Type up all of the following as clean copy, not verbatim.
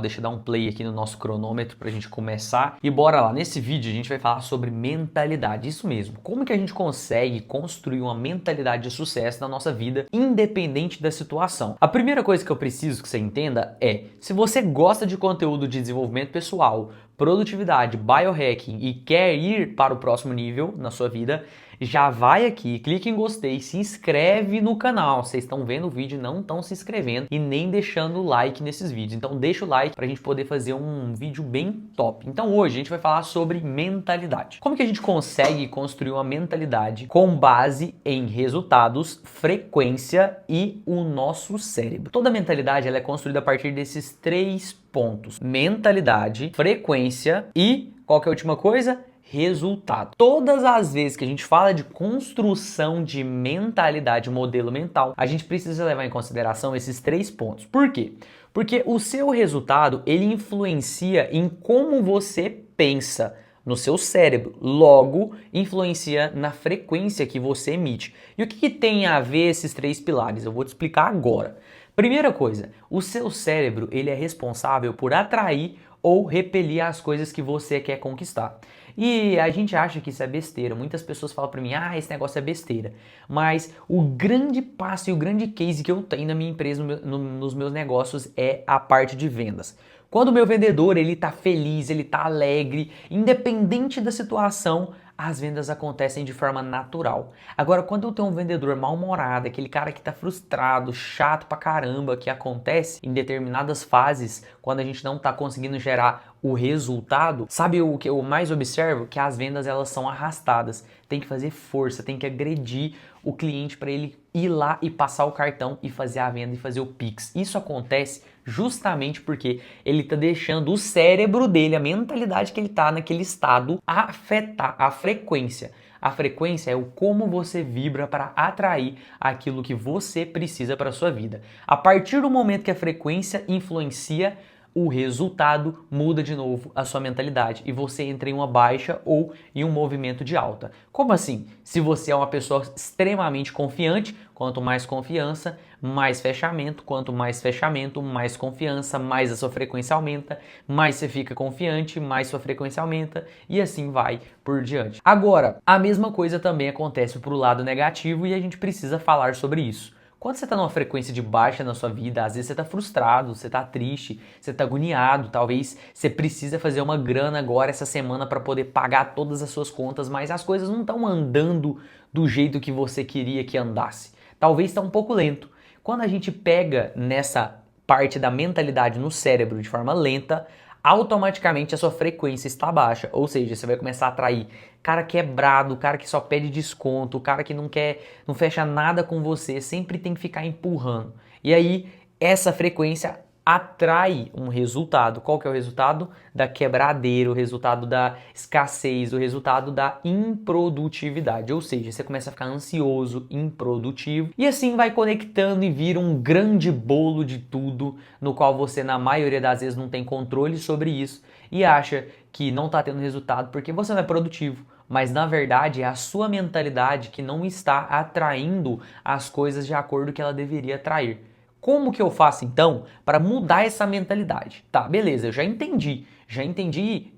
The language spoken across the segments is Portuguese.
Deixa eu dar um play aqui no nosso cronômetro pra gente começar. E bora lá, nesse vídeo a gente vai falar sobre mentalidade, isso mesmo. Como que a gente consegue construir uma mentalidade de sucesso na nossa vida, independente da situação? A primeira coisa que eu preciso que você entenda é, se você gosta de conteúdo de desenvolvimento pessoal, produtividade, biohacking e quer ir para o próximo nível na sua vida, já vai aqui, clica em gostei, se inscreve no canal. Vocês estão vendo o vídeo e não estão se inscrevendo e nem deixando o like nesses vídeos. Então deixa o like pra gente poder fazer um vídeo bem top. Então hoje a gente vai falar sobre mentalidade. Como que a gente consegue construir uma mentalidade com base em resultados, frequência e o nosso cérebro? Toda mentalidade ela é construída a partir desses três pontos: mentalidade, frequência e qual que é a última coisa? Resultado. Todas as vezes que a gente fala de construção de mentalidade, modelo mental, a gente precisa levar em consideração esses três pontos. Por quê? Porque o seu resultado, ele influencia em como você pensa no seu cérebro, logo influencia na frequência que você emite. E o que tem a ver esses três pilares? Eu vou te explicar agora. Primeira coisa, o seu cérebro, ele é responsável por atrair ou repelir as coisas que você quer conquistar. E a gente acha que isso é besteira. Muitas pessoas falam pra mim, esse negócio é besteira. Mas o grande passo e o grande case que eu tenho na minha empresa, nos meus negócios, é a parte de vendas. Quando o meu vendedor, ele tá feliz, ele tá alegre, independente da situação, as vendas acontecem de forma natural. Agora, quando eu tenho um vendedor mal-humorado, aquele cara que tá frustrado, chato pra caramba, que acontece em determinadas fases, quando a gente não tá conseguindo gerar o resultado, sabe o que eu mais observo? Que as vendas elas são arrastadas. Tem que fazer força, tem que agredir o cliente para ele ir lá e passar o cartão e fazer a venda e fazer o Pix. Isso acontece justamente porque ele está deixando o cérebro dele, a mentalidade que ele está naquele estado, afetar a frequência. A frequência é o como você vibra para atrair aquilo que você precisa para a sua vida. A partir do momento que a frequência influencia, o resultado muda de novo a sua mentalidade e você entra em uma baixa ou em um movimento de alta. Como assim? Se você é uma pessoa extremamente confiante, quanto mais confiança, mais fechamento, quanto mais fechamento, mais confiança, mais a sua frequência aumenta, mais você fica confiante, mais sua frequência aumenta e assim vai por diante. Agora, a mesma coisa também acontece para o lado negativo e a gente precisa falar sobre isso. Quando você está numa frequência de baixa na sua vida, às vezes você está frustrado, você está triste, você está agoniado, talvez você precisa fazer uma grana agora essa semana para poder pagar todas as suas contas, mas as coisas não estão andando do jeito que você queria que andasse. Talvez está um pouco lento. Quando a gente pega nessa parte da mentalidade no cérebro de forma lenta, automaticamente a sua frequência está baixa, ou seja, você vai começar a atrair cara quebrado, cara que só pede desconto, cara que não quer, não fecha nada com você, sempre tem que ficar empurrando. E aí essa frequência atrai um resultado. Qual que é o resultado? Da quebradeira, o resultado da escassez, o resultado da improdutividade. Ou seja, você começa a ficar ansioso, improdutivo e assim vai conectando e vira um grande bolo de tudo no qual você na maioria das vezes não tem controle sobre isso e acha que não está tendo resultado porque você não é produtivo. Mas na verdade é a sua mentalidade que não está atraindo as coisas de acordo com que ela deveria atrair. Como que eu faço então para mudar essa mentalidade? Tá, beleza, eu já entendi,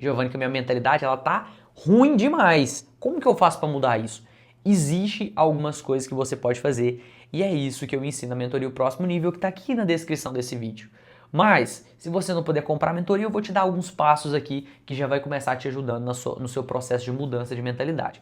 Giovanni, que a minha mentalidade ela tá ruim demais. Como que eu faço para mudar isso? Existem algumas coisas que você pode fazer e é isso que eu ensino na mentoria O Próximo Nível que está aqui na descrição desse vídeo. Mas, se você não puder comprar a mentoria, eu vou te dar alguns passos aqui que já vai começar te ajudando no seu processo de mudança de mentalidade.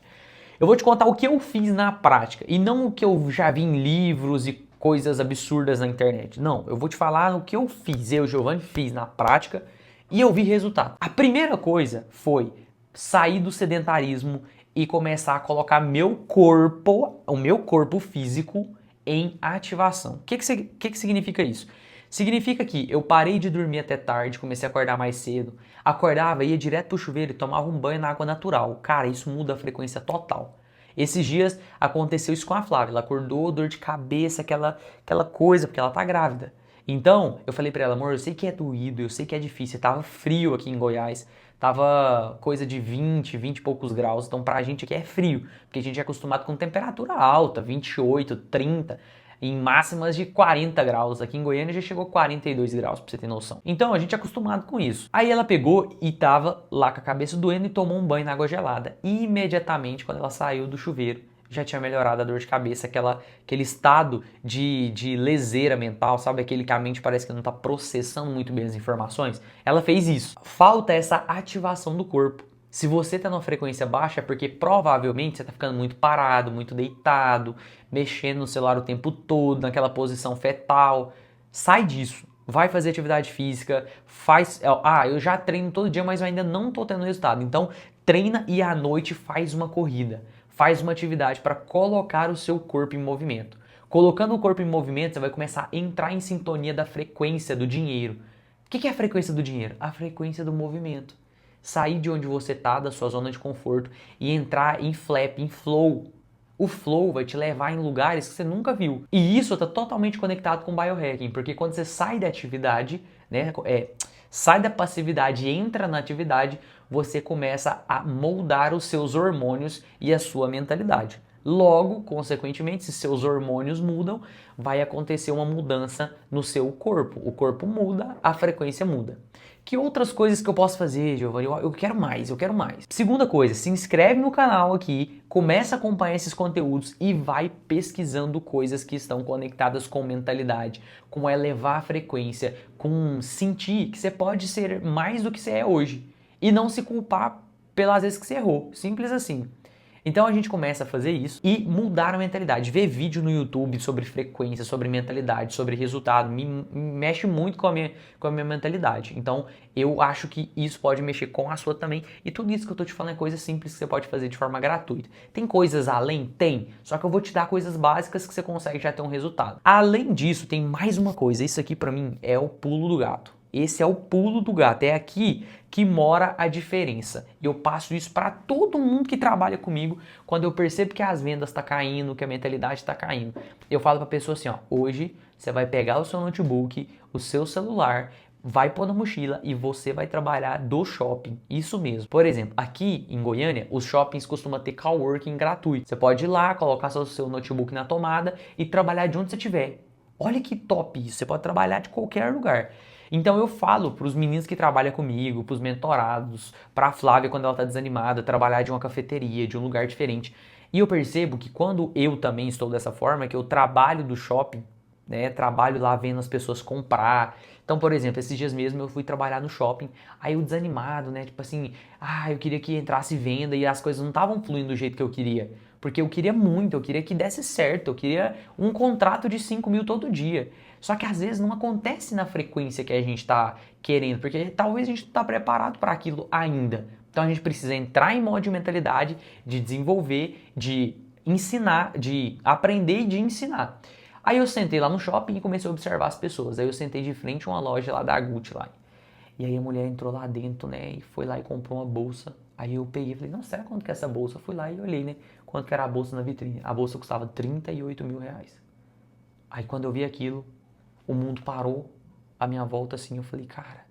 Eu vou te contar o que eu fiz na prática e não o que eu já vi em livros e coisas absurdas na internet. Não, eu vou te falar o que eu fiz, Giovanni, fiz na prática e eu vi resultado. A primeira coisa foi sair do sedentarismo e começar a colocar o meu corpo físico em ativação. O que significa isso? Significa que eu parei de dormir até tarde, comecei a acordar mais cedo, acordava, ia direto pro chuveiro e tomava um banho na água natural. Cara, isso muda a frequência total. Esses dias aconteceu isso com a Flávia, ela acordou, dor de cabeça, aquela coisa, porque ela tá grávida. Então, eu falei pra ela, amor, eu sei que é doído, eu sei que é difícil, tava frio aqui em Goiás, tava coisa de 20 e poucos graus, então pra gente aqui é frio, porque a gente é acostumado com temperatura alta, 28, 30. em máximas de 40 graus. Aqui em Goiânia já chegou a 42 graus, pra você ter noção. Então a gente é acostumado com isso. Aí ela pegou e tava lá com a cabeça doendo e tomou um banho na água gelada. E imediatamente, quando ela saiu do chuveiro, já tinha melhorado a dor de cabeça, aquele estado de leseira mental, sabe? Aquele que a mente parece que não tá processando muito bem as informações. Ela fez isso. Falta essa ativação do corpo. Se você tá numa frequência baixa é porque provavelmente você tá ficando muito parado, muito deitado, mexendo no celular o tempo todo, naquela posição fetal. Sai disso. Vai fazer atividade física, faz... eu já treino todo dia, mas eu ainda não tô tendo resultado. Então, treina e à noite faz uma corrida. Faz uma atividade para colocar o seu corpo em movimento. Colocando o corpo em movimento, você vai começar a entrar em sintonia da frequência do dinheiro. O que é a frequência do dinheiro? A frequência do movimento. Sair de onde você está, da sua zona de conforto, e entrar em flap, em flow. O flow vai te levar em lugares que você nunca viu. E isso está totalmente conectado com o biohacking, porque quando você sai da atividade, né, sai da passividade e entra na atividade, você começa a moldar os seus hormônios e a sua mentalidade. Logo, consequentemente, se seus hormônios mudam, vai acontecer uma mudança no seu corpo. O corpo muda, a frequência muda. Que outras coisas que eu posso fazer, Giovanni? Eu quero mais, eu quero mais. Segunda coisa, se inscreve no canal aqui, começa a acompanhar esses conteúdos e vai pesquisando coisas que estão conectadas com mentalidade, com elevar a frequência, com sentir que você pode ser mais do que você é hoje e não se culpar pelas vezes que você errou. Simples assim. Então a gente começa a fazer isso e mudar a mentalidade. Ver vídeo no YouTube sobre frequência, sobre mentalidade, sobre resultado, me mexe muito com a minha mentalidade. Então eu acho que isso pode mexer com a sua também. E tudo isso que eu tô te falando é coisa simples que você pode fazer de forma gratuita. Tem coisas além? Tem. Só que eu vou te dar coisas básicas que você consegue já ter um resultado. Além disso, tem mais uma coisa. Isso aqui pra mim é o pulo do gato. Esse é o pulo do gato, é aqui que mora a diferença. E eu passo isso para todo mundo que trabalha comigo quando eu percebo que as vendas estão caindo, que a mentalidade está caindo. Eu falo para a pessoa assim, ó, hoje você vai pegar o seu notebook, o seu celular, vai pôr na mochila e você vai trabalhar do shopping. Isso mesmo. Por exemplo, aqui em Goiânia, os shoppings costumam ter coworking gratuito. Você pode ir lá, colocar seu notebook na tomada e trabalhar de onde você estiver. Olha que top isso, você pode trabalhar de qualquer lugar. Então eu falo para os meninos que trabalham comigo, para os mentorados, para a Flávia quando ela está desanimada, trabalhar de uma cafeteria, de um lugar diferente. E eu percebo que quando eu também estou dessa forma, que eu trabalho do shopping, né, trabalho lá vendo as pessoas comprar. Então, por exemplo, esses dias mesmo eu fui trabalhar no shopping, aí eu desanimado, né, tipo assim, eu queria que entrasse venda e as coisas não estavam fluindo do jeito que eu queria. Porque eu queria muito, eu queria que desse certo, eu queria um contrato de 5 mil todo dia. Só que às vezes não acontece na frequência que a gente está querendo, porque talvez a gente não está preparado para aquilo ainda. Então a gente precisa entrar em modo de mentalidade, de desenvolver, de ensinar, de aprender e de ensinar. Aí eu sentei lá no shopping e comecei a observar as pessoas. Aí eu sentei de frente a uma loja lá da Gucci lá. E aí a mulher entrou lá dentro, né, e foi lá e comprou uma bolsa. Aí eu peguei e falei, não, será quanto que é essa bolsa? Eu fui lá e olhei, né, quanto que era a bolsa na vitrine. A bolsa custava 38 mil reais. Aí quando eu vi aquilo, o mundo parou à minha volta assim, eu falei, cara,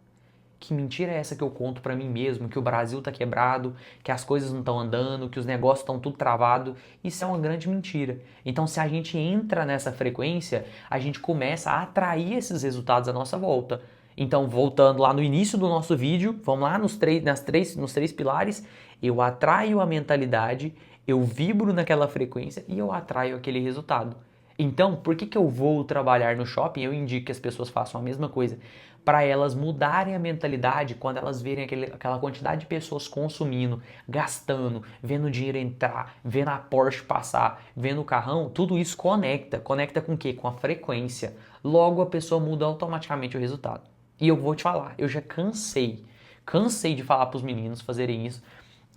que mentira é essa que eu conto pra mim mesmo, que o Brasil tá quebrado, que as coisas não estão andando, que os negócios estão tudo travado? Isso é uma grande mentira. Então se a gente entra nessa frequência, a gente começa a atrair esses resultados à nossa volta. Então voltando lá no início do nosso vídeo, vamos lá nos três pilares, eu atraio a mentalidade, eu vibro naquela frequência e eu atraio aquele resultado. Então, por que eu vou trabalhar no shopping? Eu indico que as pessoas façam a mesma coisa. Para elas mudarem a mentalidade quando elas verem aquela quantidade de pessoas consumindo, gastando, vendo o dinheiro entrar, vendo a Porsche passar, vendo o carrão, tudo isso conecta. Conecta com o quê? Com a frequência. Logo a pessoa muda automaticamente o resultado. E eu vou te falar, eu já cansei de falar para os meninos fazerem isso.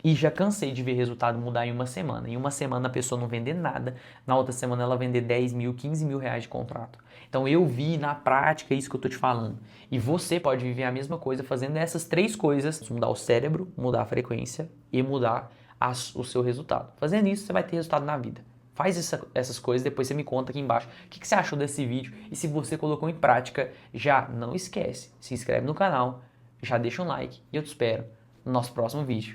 E já cansei de ver resultado mudar em uma semana. Em uma semana a pessoa não vender nada, na outra semana ela vender 10 mil, 15 mil reais de contrato. Então eu vi na prática isso que eu tô te falando. E você pode viver a mesma coisa fazendo essas três coisas: mudar o cérebro, mudar a frequência e mudar o seu resultado. Fazendo isso você vai ter resultado na vida. Faz essas coisas, depois você me conta aqui embaixo o que você achou desse vídeo. E se você colocou em prática, já não esquece, se inscreve no canal, já deixa um like e eu te espero no nosso próximo vídeo.